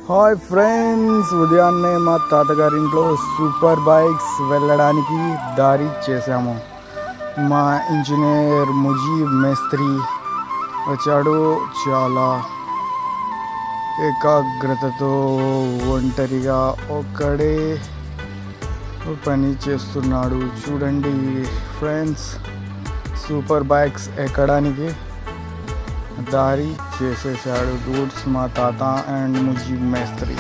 Hi friends, ఉదయాన్నే మా తాతగారింట్లో super bikes వెళ్ళడానికి దారి చేశాము. మా ఇంజనీర్ ముజీబ్ మేస్త్రి వచ్చాడు. చాలా ఏకాగ్రతతో ఒంటరిగా ఒక్కడే పని చేస్తున్నాడు. చూడండి ఫ్రెండ్స్, సూపర్ బైక్స్ ఎక్కడానికి దారి చేసేసాడు. డూడ్స్ మా తాత అండ్ ముజీబ్ మేస్త్రి.